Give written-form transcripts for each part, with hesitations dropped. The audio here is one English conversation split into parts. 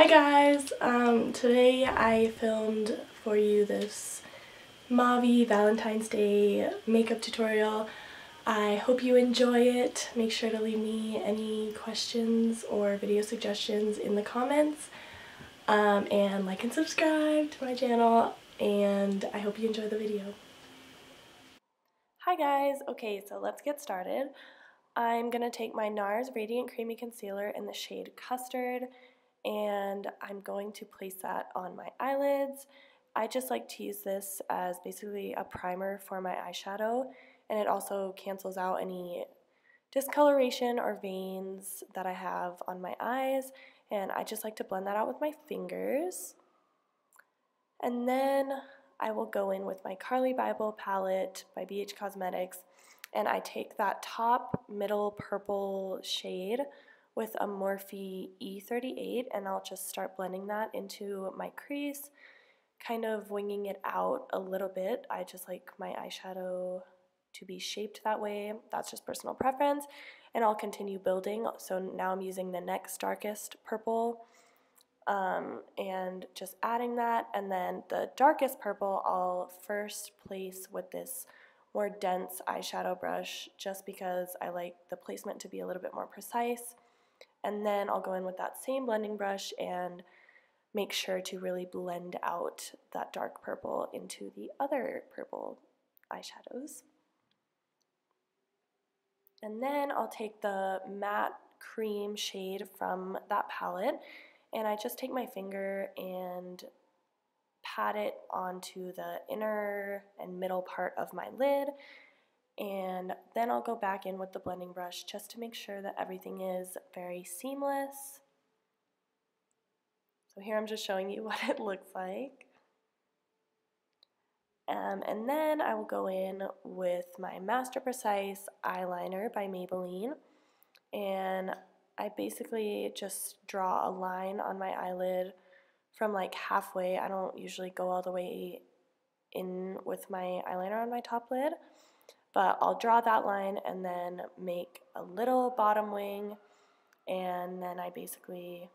Hi guys! Today I filmed for you this Mauve Valentine's Day makeup tutorial. I hope you enjoy it. Make sure to leave me any questions or video suggestions in the comments. And like and subscribe to my channel, and I hope you enjoy the video. Hi guys! Okay, so let's get started. I'm going to take my NARS Radiant Creamy Concealer in the shade Custard, and I'm going to place that on my eyelids. I just like to use this as basically a primer for my eyeshadow, and it also cancels out any discoloration or veins that I have on my eyes, and I just like to blend that out with my fingers. And then I will go in with my Carly Bible palette by BH Cosmetics, and I take that top middle purple shade with a Morphe E38, and I'll just start blending that into my crease, kind of winging it out a little bit. I just like my eyeshadow to be shaped that way. That's just personal preference, and I'll continue building. So now I'm using the next darkest purple, and just adding that, and then the darkest purple I'll first place with this more dense eyeshadow brush, just because I like the placement to be a little bit more precise. And then I'll go in with that same blending brush and make sure to really blend out that dark purple into the other purple eyeshadows. And then I'll take the matte cream shade from that palette, and I just take my finger and pat it onto the inner and middle part of my lid, and then I'll go back in with the blending brush just to make sure that everything is very seamless. So here I'm just showing you what it looks like. And then I will go in with my Master Precise eyeliner by Maybelline, and I basically just draw a line on my eyelid from like halfway. I don't usually go all the way in with my eyeliner on my top lid, but I'll draw that line and then make a little bottom wing, and then I basically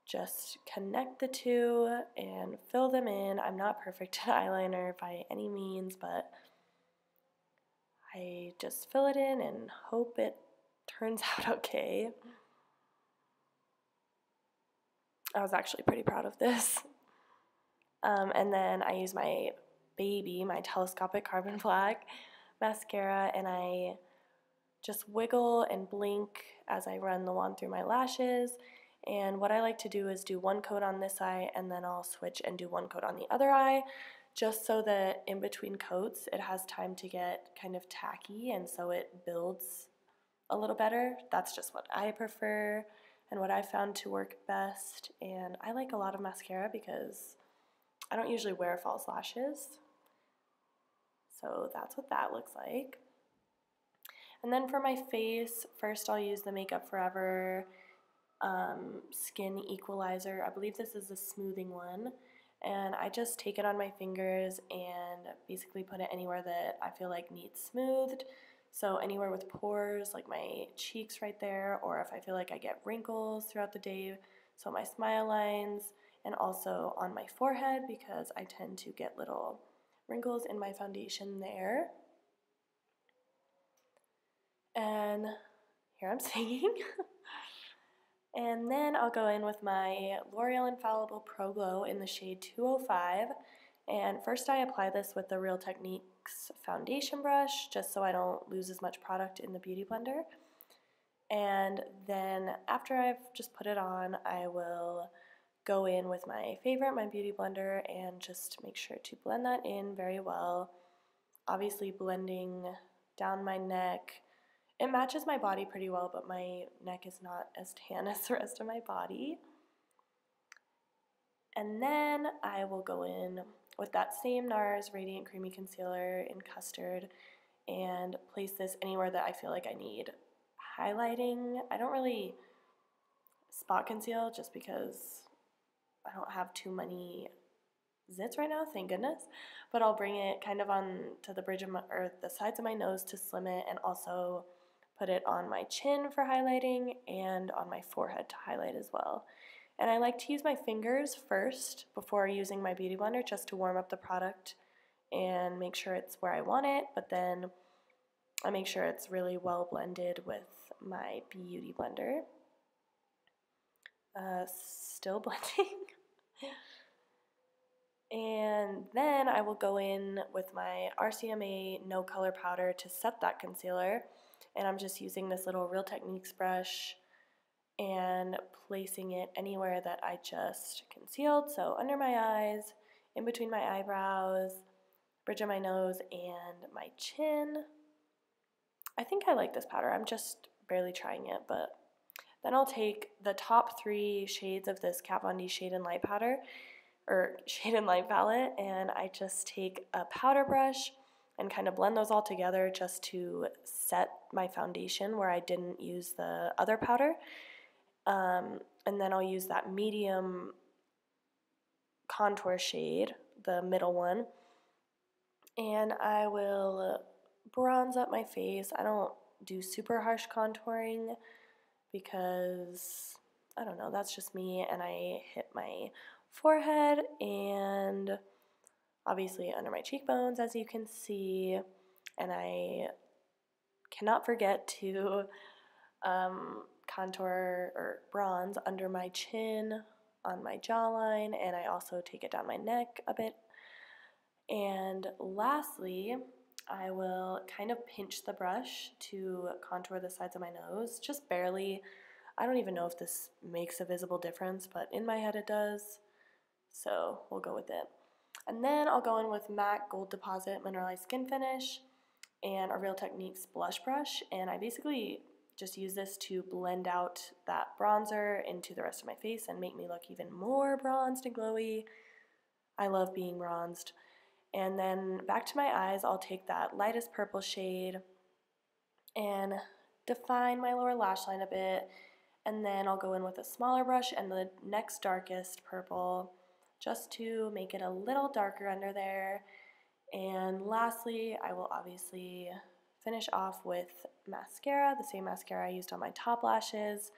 just connect the two and fill them in. I'm not perfect at eyeliner by any means, but I just fill it in and hope it turns out okay. I was actually pretty proud of this. And then I use my my telescopic carbon black mascara, and I just wiggle and blink as I run the wand through my lashes. And what I like to do is do one coat on this eye, and then I'll switch and do one coat on the other eye, just so that in between coats it has time to get kind of tacky, and so it builds a little better. That's just what I prefer and what I found to work best. And I like a lot of mascara because I don't usually wear false lashes. So that's what that looks like. And then for my face, first I'll use the Makeup Forever Skin Equalizer. I believe this is a smoothing one. And I just take it on my fingers and basically put it anywhere that I feel like needs smoothed. So anywhere with pores, like my cheeks right there, or if I feel like I get wrinkles throughout the day, so my smile lines, and also on my forehead because I tend to get little wrinkles in my foundation there. And here I'm singing. And then I'll go in with my L'Oreal Infallible Pro Glow in the shade 205. And first I apply this with the Real Techniques foundation brush, just so I don't lose as much product in the Beauty Blender. And then after I've just put it on, I will go in with my favorite, my Beauty Blender, and just make sure to blend that in very well. Obviously blending down my neck. It matches my body pretty well, but my neck is not as tan as the rest of my body. And then I will go in with that same NARS Radiant Creamy Concealer in Custard and place this anywhere that I feel like I need highlighting. I don't really spot conceal just because I don't have too many zits right now, thank goodness. But I'll bring it kind of on to the bridge of my, or the sides of my nose to slim it, and also put it on my chin for highlighting and on my forehead to highlight as well. And I like to use my fingers first before using my beauty blender just to warm up the product and make sure it's where I want it, but then I make sure it's really well blended with my beauty blender. Still blending. And then I will go in with my RCMA No Color Powder to set that concealer. And I'm just using this little Real Techniques brush and placing it anywhere that I just concealed. So under my eyes, in between my eyebrows, bridge of my nose, and my chin. I think I like this powder. I'm just barely trying it, but then I'll take the top 3 shades of this Kat Von D Shade and Light powder, or Shade and Light palette, and I just take a powder brush and kind of blend those all together just to set my foundation where I didn't use the other powder. And then I'll use that medium contour shade, the middle one, and I will bronze up my face. I don't do super harsh contouring because, I don't know, that's just me, and I hit my forehead and obviously under my cheekbones, as you can see, and I cannot forget to contour or bronze under my chin, on my jawline, and I also take it down my neck a bit. And lastly, I will kind of pinch the brush to contour the sides of my nose, just barely. I don't even know if this makes a visible difference, but in my head it does, so we'll go with it. And then I'll go in with MAC Gold Deposit Mineralized Skin Finish and a Real Techniques blush brush, and I basically just use this to blend out that bronzer into the rest of my face and make me look even more bronzed and glowy. I love being bronzed. And then back to my eyes, I'll take that lightest purple shade and define my lower lash line a bit, and then I'll go in with a smaller brush and the next darkest purple just to make it a little darker under there. And lastly, I will obviously finish off with mascara, the same mascara I used on my top lashes.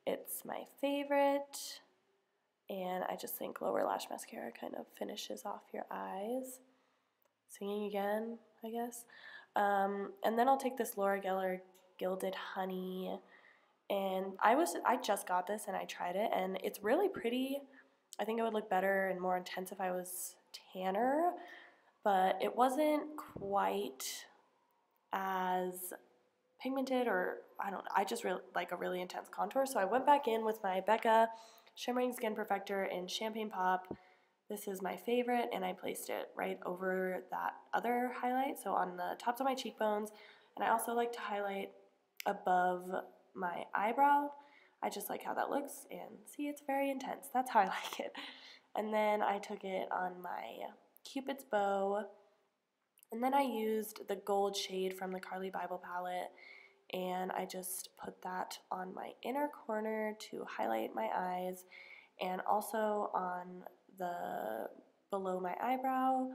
It's my favorite, and I just think lower lash mascara kind of finishes off your eyes. Singing again, I guess. And then I'll take this Laura Geller Gilded Honey, and I just got this and I tried it, and it's really pretty. I think it would look better and more intense if I was tanner, but it wasn't quite as pigmented, or I don't know, I just really like a really intense contour. So I went back in with my Becca Shimmering Skin Perfector in Champagne Pop. This is my favorite, and I placed it right over that other highlight, so on the tops of my cheekbones. And I also like to highlight above my eyebrow. I just like how that looks, and see, it's very intense. That's how I like it. And then I took it on my Cupid's bow, and then I used the gold shade from the Carly Bible palette, and I just put that on my inner corner to highlight my eyes, and also on the below my eyebrow.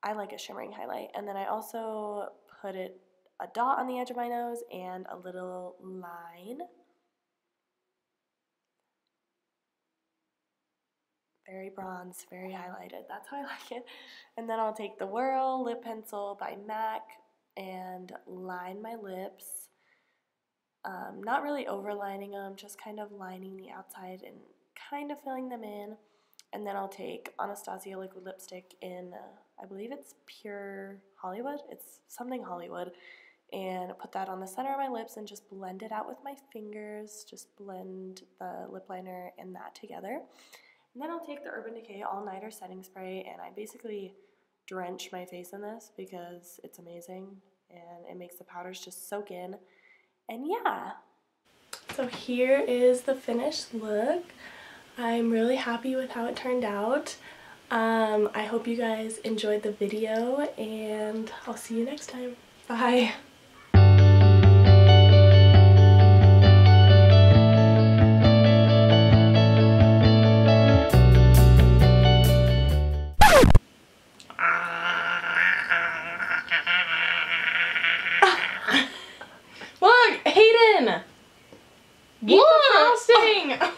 I like a shimmering highlight. And then I also put a dot on the edge of my nose and a little line. Very bronze, very highlighted. That's how I like it. And then I'll take the Whirl Lip Pencil by MAC and line my lips. Not really overlining them, just kind of lining the outside and kind of filling them in. And then I'll take Anastasia liquid lipstick in, I believe it's Pure Hollywood. It's something Hollywood. And put that on the center of my lips and just blend it out with my fingers. Just blend the lip liner and that together. And then I'll take the Urban Decay All Nighter Setting Spray, and I basically drench my face in this because it's amazing and it makes the powders just soak in. And yeah. So here is the finished look. I'm really happy with how it turned out. I hope you guys enjoyed the video, and I'll see you next time. Bye. Look, Hayden! Eat the frosting!